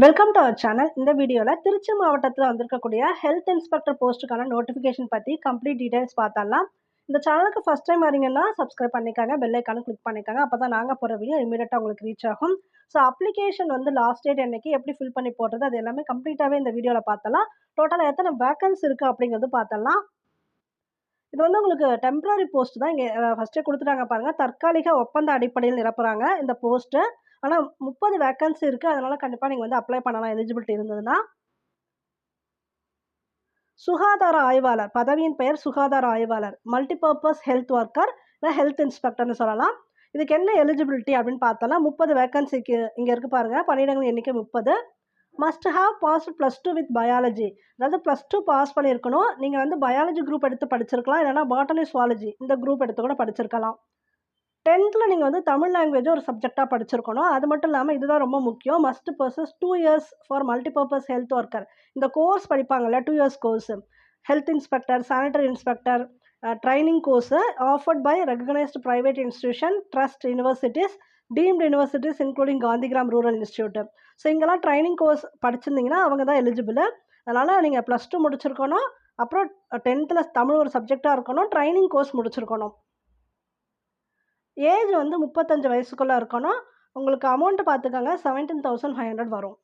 Welcome to our channel. இந்த வீடியோவில் திருச்சி மாவட்டத்தில் வந்திருக்கக்கூடிய ஹெல்த் இன்ஸ்பெக்டர் போஸ்ட்டுக்கான நோட்டிஃபிகேஷன் பற்றி கம்ப்ளீட் டீடைல்ஸ் பார்த்தரலாம். இந்த சேனலுக்கு ஃபஸ்ட் டைம் வரீங்கன்னா சப்ஸ்கிரைப் பண்ணிக்காங்க, பெல் ஐக்கானும் கிளிக் பண்ணிக்காங்க. அப்போ தான் நாங்கள் போகிற வீடியோ இமீடியட்டாக உங்களுக்கு ரீச் ஆகும். ஸோ அப்ளிகேஷன் வந்து லாஸ்ட் டேட் என்னைக்கு எப்படி ஃபில் பண்ணி போடுறது அது எல்லாமே கம்ப்ளீட்டாகவே இந்த வீடியோவில் பார்த்தலாம். டோட்டலாக எத்தனை வேக்கன்ஸ் இருக்குது அப்படிங்கிறது பார்த்தலாம். இது வந்து உங்களுக்கு டெம்பரரி போஸ்ட் தான். இங்கே ஃபஸ்ட்டே கொடுத்துட்டாங்க பாருங்கள், தற்காலிக ஒப்பந்த அடிப்படையில் நிரப்புகிறாங்க இந்த போஸ்ட்டு. ஆனால் 30 வேக்கன்சி இருக்குது. அதனால் கண்டிப்பாக நீங்கள் வந்து அப்ளை பண்ணலாம் எலிஜிபிலிட்டி இருந்ததுன்னா. சுகாதார ஆய்வாளர், பதவியின் பெயர் சுகாதார ஆய்வாளர், மல்டிபர்பஸ் ஹெல்த் ஒர்க்கர் இல்லை ஹெல்த் இன்ஸ்பெக்டர்னு சொல்லலாம். இதுக்கு என்ன எலிஜிபிலிட்டி அப்படின்னு பார்த்தோம்னா 30 வேக்கன்சிக்கு இங்கே இருக்குது பாருங்கள், பணியிடங்கள் எண்ணிக்கை 30. Must have passed +2 with biology, அதாவது +2 பாஸ் பண்ணியிருக்கணும். நீங்கள் வந்து பயாலஜி குரூப் எடுத்து படிச்சிருக்கலாம், இல்லைனா பாட்டனி சுவாலஜி இந்த குரூப் எடுத்து கூட படிச்சிருக்கலாம். 10th நீங்கள் வந்து தமிழ் லாங்குவேஜ் ஒரு சப்ஜெக்டாக படிச்சிருக்கணும். அது மட்டும் இல்லாமல் இதுதான் ரொம்ப முக்கியம், must pursue 2 years for multipurpose health worker. இந்த கோர்ஸ் படிப்பாங்கல்ல, 2 years course, health inspector, sanitary inspector training course offered by recognised private institution, trust, universities, deemed universities including Gandhigram rural institute. So இங்கெல்லாம் ட்ரைனிங் கோர்ஸ் படிச்சிருந்தீங்கன்னா அவங்க தான் eligible. அதனால் நீங்கள் +2 முடிச்சிருக்கணும், அப்புறம் 10th தமிழ் ஒரு சப்ஜெக்டாக இருக்கணும், ட்ரைனிங் கோர்ஸ் முடிச்சிருக்கணும். ஏஜ் வந்து 35 வயசுக்குள்ளே இருக்கணும். உங்களுக்கு அமௌண்ட்டு பார்த்துக்கோங்க, 17,500 வரும்.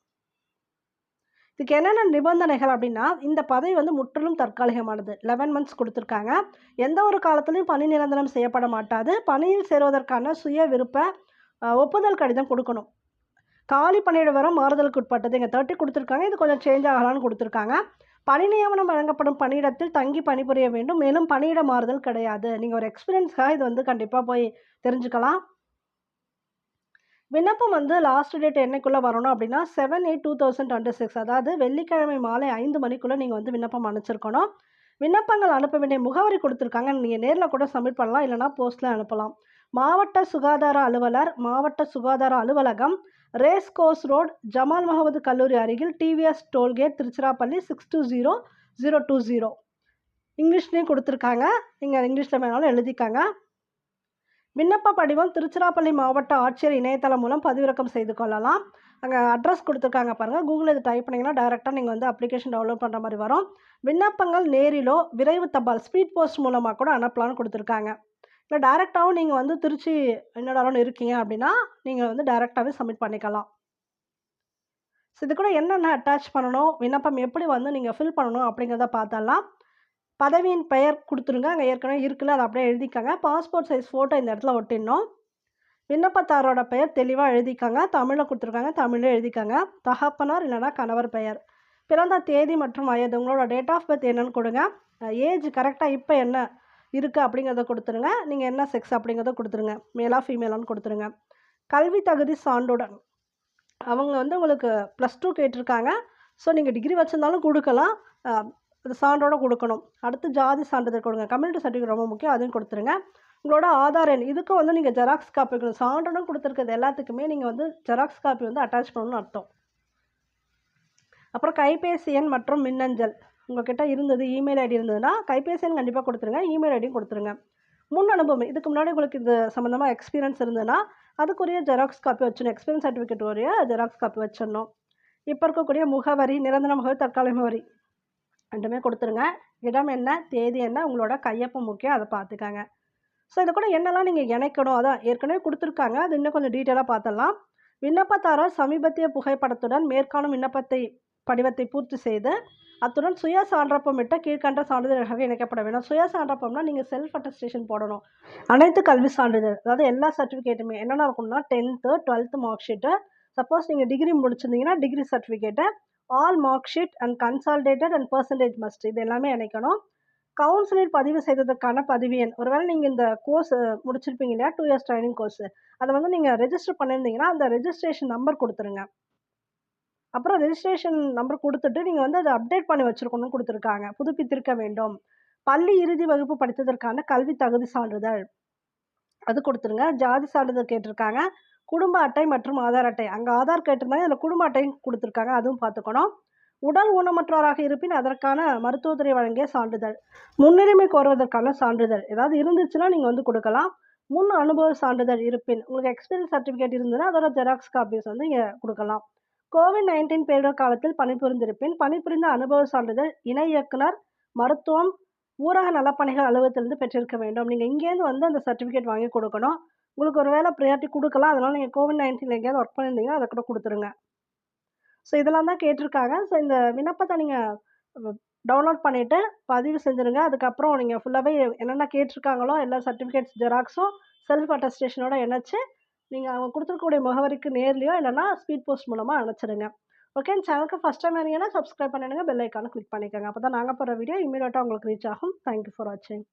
இதுக்கு என்னென்ன நிபந்தனைகள் அப்படின்னா, இந்த பதவி வந்து முற்றிலும் தற்காலிகமானது. 11 மந்த்ஸ் கொடுத்துருக்காங்க. எந்த ஒரு காலத்துலையும் பணி நிரந்தரம் செய்யப்பட மாட்டாது. பணியில் சேருவதற்கான சுய விருப்ப ஒப்புதல் கடிதம் கொடுக்கணும். காலி பணியிட விவரம் மாறுதலுக்கு உட்பட்டது. இங்கே 30 கொடுத்துருக்காங்க, இது கொஞ்சம் சேஞ்ச் ஆகலான்னு கொடுத்துருக்காங்க. பணி நியமனம் வழங்கப்படும் பணியிடத்தில் தங்கி பணிபுரிய வேண்டும். மேலும் பணியிட மாறுதல் கிடையாது. நீங்கள் ஒரு எக்ஸ்பீரியன்ஸ்க்காக இது வந்து கண்டிப்பாக போய் தெரிஞ்சுக்கலாம். விண்ணப்பம் வந்து லாஸ்ட் டேட் என்னைக்குள்ளே வரணும் அப்படின்னா 7/8/2026, அதாவது வெள்ளிக்கிழமை மாலை 5 மணிக்குள்ளே நீங்கள் வந்து விண்ணப்பம் அனுப்பிச்சிருக்கணும். விண்ணப்பங்கள் அனுப்ப வேண்டிய முகவரி கொடுத்துருக்காங்க. நீங்கள் நேரில் கூட சப்மிட் பண்ணலாம், இல்லைனா போஸ்ட்டில் அனுப்பலாம். மாவட்ட சுகாதார அலுவலர், மாவட்ட சுகாதார அலுவலகம், Race Course Road, Jamal Mohammed கல்லூரி அருகில், டிவிஎஸ் டோல்கேட், திருச்சிராப்பள்ளி 620020. இங்கிலீஷ்லேயும் கொடுத்துருக்காங்க, நீங்கள் இங்கிலீஷில் வேணாலும் எழுதிக்காங்க. விண்ணப்ப படிவம் திருச்சிராப்பள்ளி மாவட்ட ஆட்சியர் இணையதளம் மூலம் பதிவிறக்கம் செய்து கொள்ளலாம். அங்கே அட்ரஸ் கொடுத்துருக்காங்க பாருங்கள், கூகுளில் இது டைப் பண்ணிங்கன்னா டைரெக்டாக நீங்கள் வந்து அப்ளிகேஷன் டவுன்லோட் பண்ணுற மாதிரி வரும். விண்ணப்பங்கள் நேரிலோ விரைவு தபால் ஸ்பீட் போஸ்ட் மூலமாக கூட அனுப்பலான்னு கொடுத்துருக்காங்க. இல்லை டைரெக்டாகவும் நீங்கள் வந்து திருச்சி என்னடாலும் இருக்கீங்க அப்படின்னா நீங்கள் வந்து டைரெக்டாகவே சப்மிட் பண்ணிக்கலாம். ஸோ இது கூட என்னென்ன அட்டாச் பண்ணணும், விண்ணப்பம் எப்படி வந்து நீங்கள் ஃபில் பண்ணணும் அப்படிங்கிறத பார்த்தலாம். பதவியின் பெயர் கொடுத்துருங்க, அங்கே ஏற்கனவே இருக்குல்ல, அதை அப்படியே எழுதிக்காங்க. பாஸ்போர்ட் சைஸ் ஃபோட்டோ இந்த இடத்துல ஒட்டிடணும். விண்ணப்பத்தாரோட பெயர் தெளிவாக எழுதிக்காங்க. தமிழில் கொடுத்துருக்காங்க, தமிழே எழுதிக்காங்க. தகப்பனார் இல்லைனா கணவர் பெயர், பிறந்த தேதி மற்றும் வயது, உங்களோட டேட் ஆஃப் பர்த் என்னன்னு கொடுங்க. ஏஜ் கரெக்டாக இப்போ என்ன இருக்குது அப்படிங்கிறத கொடுத்துருங்க. நீங்கள் என்ன செக்ஸ் அப்படிங்கிறத கொடுத்துருங்க, மேலா ஃபீமேலான்னு கொடுத்துருங்க. கல்வி தகுதி சான்றுடன், அவங்க வந்து உங்களுக்கு +2 கேட்டிருக்காங்க. ஸோ நீங்கள் டிகிரி வச்சுருந்தாலும் கொடுக்கலாம், அது சான்றோடு கொடுக்கணும். அடுத்து ஜாதி சான்றிதழ் கொடுங்க. கம்யூனிட்டி சர்டிஃபிகேட் ரொம்ப முக்கியம், அதையும் கொடுத்துருங்க. உங்களோட ஆதார் எண், இதுக்கும் வந்து நீங்கள் ஜெராக்ஸ் காப்பி கொடுக்கணும். சான்றுடன் கொடுத்துருக்கிறது எல்லாத்துக்குமே நீங்கள் வந்து ஜெராக்ஸ் காப்பி வந்து அட்டாச் பண்ணணும்னு அர்த்தம். அப்புறம் கைபேசி எண் மற்றும் மின்னஞ்சல் உங்கள்கிட்ட இருந்தது, இமெயில் ஐடி இருந்ததுன்னா கைபேசி எண் கண்டிப்பாக கொடுத்துருங்க, இமெயில் ஐடியும் கொடுத்துருங்க. முன் அனுபவம், இதுக்கு முன்னாடி உங்களுக்கு இது சம்மந்தமாக எக்ஸ்பீரியன்ஸ் இருந்ததுன்னா அதுக்குரிய ஜெராக்ஸ் காப்பி வச்சிடணும். எக்ஸ்பீரியன்ஸ் சர்டிஃபிகேட் உரிய ஜெராக்ஸ் காப்பி வச்சிடணும். இப்போ இருக்கக்கூடிய முகவரி, நிரந்தர முகவரி, தற்காலிக முகவரி ரெண்டுமே கொடுத்துருங்க. இடம் என்ன, தேதி என்ன, உங்களோட கையொப்பம் முக்கியம், அதை பார்த்துக்காங்க. ஸோ இது கூட என்னெல்லாம் நீங்கள் இணைக்கணும், அதான் ஏற்கனவே கொடுத்துருக்காங்க, அது இன்னும் கொஞ்சம் டீட்டெயிலாக பார்த்துடலாம். விண்ணப்பத்தாரர் சமீபத்திய புகைப்படத்துடன் மேற்காணும் விண்ணப்பத்தை படிவத்தை பூர்த்தி செய்து அத்துடன் சுய சான்றப்பமிட்ட கீழ்கண்ட சான்றிதழ்கள் இணைக்கப்பட வேண்டும். சுய சான்றப்பம்னா நீங்கள் செல்ஃப் அட்டஸ்டேஷன் போடணும். அனைத்து கல்வி சான்றிதழ், அதாவது எல்லா சர்டிஃபிகேட்டுமே என்னென்ன இருக்கும்னா 10th 12th mark sheet, suppose நீங்கள் டிகிரி முடிச்சிருந்தீங்கன்னா degree certificate, all mark sheet and consolidated and percentage must, இது எல்லாமே இணைக்கணும். கவுன்சிலில் பதிவு செய்ததற்கான பதிவு எண், ஒருவேளை நீங்கள் இந்த கோர்ஸ் முடிச்சிருப்பீங்க இல்லையா, 2 இயர்ஸ் ட்ரைனிங் கோர்ஸ், அதை வந்து நீங்கள் ரெஜிஸ்டர் பண்ணியிருந்தீங்கன்னா அந்த ரெஜிஸ்ட்ரேஷன் நம்பர் கொடுத்துருங்க. அப்புறம் ரெஜிஸ்ட்ரேஷன் நம்பர் கொடுத்துட்டு நீங்கள் வந்து அதை அப்டேட் பண்ணி வச்சுருக்கணும்னு கொடுத்துருக்காங்க, புதுப்பித்திருக்க வேண்டும். பள்ளி இறுதி வகுப்பு படித்ததற்கான கல்வி தகுதி சான்றிதழ் அது கொடுத்துருங்க. ஜாதி சான்றிதழ் கேட்டிருக்காங்க. குடும்ப அட்டை மற்றும் ஆதார் அட்டை, அங்கே ஆதார் கேட்டிருந்தாங்க, இதில் குடும்ப அட்டையும் கொடுத்துருக்காங்க, அதுவும் பார்த்துக்கணும். உடல் ஊனமற்றவராக இருப்பின் அதற்கான மருத்துவத்துறை வழங்கிய சான்றிதழ், முன்னுரிமை கோருவதற்கான சான்றிதழ் ஏதாவது இருந்துச்சுன்னா நீங்கள் வந்து கொடுக்கலாம். முன் அனுபவ சான்றிதழ் இருப்பின், உங்களுக்கு எக்ஸ்பீரியன்ஸ் சர்டிஃபிகேட் இருந்ததுன்னா அதோட ஜெராக்ஸ் காப்பீஸ் வந்து இங்கே கொடுக்கலாம். கோவிட்-19 பேரிடர் காலத்தில் பணிபுரிந்திருப்பின், பணிபுரிந்த அனுபவ சான்றிதழ் இணை இயக்குனர், மருத்துவம், ஊரக நலப்பணிகள் அலுவலகத்திலிருந்து பெற்றிருக்க வேண்டும். நீங்க இங்கேருந்து வந்து அந்த சர்டிஃபிகேட் வாங்கி குடுக்கணும். உங்களுக்கு ஒரு வேள பிரையாரிட்டி குடுக்கலாம். அதனால நீங்க கோவிட்-19ல எங்கேயாவது ஒர்க் பண்ணியிருந்தீங்கன்னா, அத கூட குடுத்துருங்க. ஸோ இதெல்லாம் தான் கேட்டிருக்காங்க. ஸோ இந்த விண்ணப்பத்த நீங்க வ் டவுன்லோட் பண்ணிட்டு பதிவு செஞ்சுருங்க. அதுக்கப்புறம் நீங்க ஃபுல்லாவே என்னென்ன கேட்டிருக்காங்களோ எல்லா சர்டிஃபிகேட்ஸ் ஜெராக்ஸும் செல்ஃப் அட்டஸ்டேஷனோட இணச்சு, நீங்க அவங்க குடுத்துருக்கக்கூடிய முகவரிக்கு நேர்லயோ இல்லன்னா ஸ்பீட் போஸ்ட் மூலமா அனுப்பிச்சிடுங்க. ஓகே. இந்த சேனலுக்கு ஃபர்ஸ்ட் டைம் வரீங்கன்னா சப்ஸ்கிரைப் பண்ணிடுங்க. பெல் ஐகான கிளிக் பண்ணிக்கங்க. அப்பதான் நாங்க போடுற வீடியோ இம்மீடியட்டா உங்களுக்கு ரீச் ஆகும். தேங்க் யூ ஃபார் வாட்சிங்.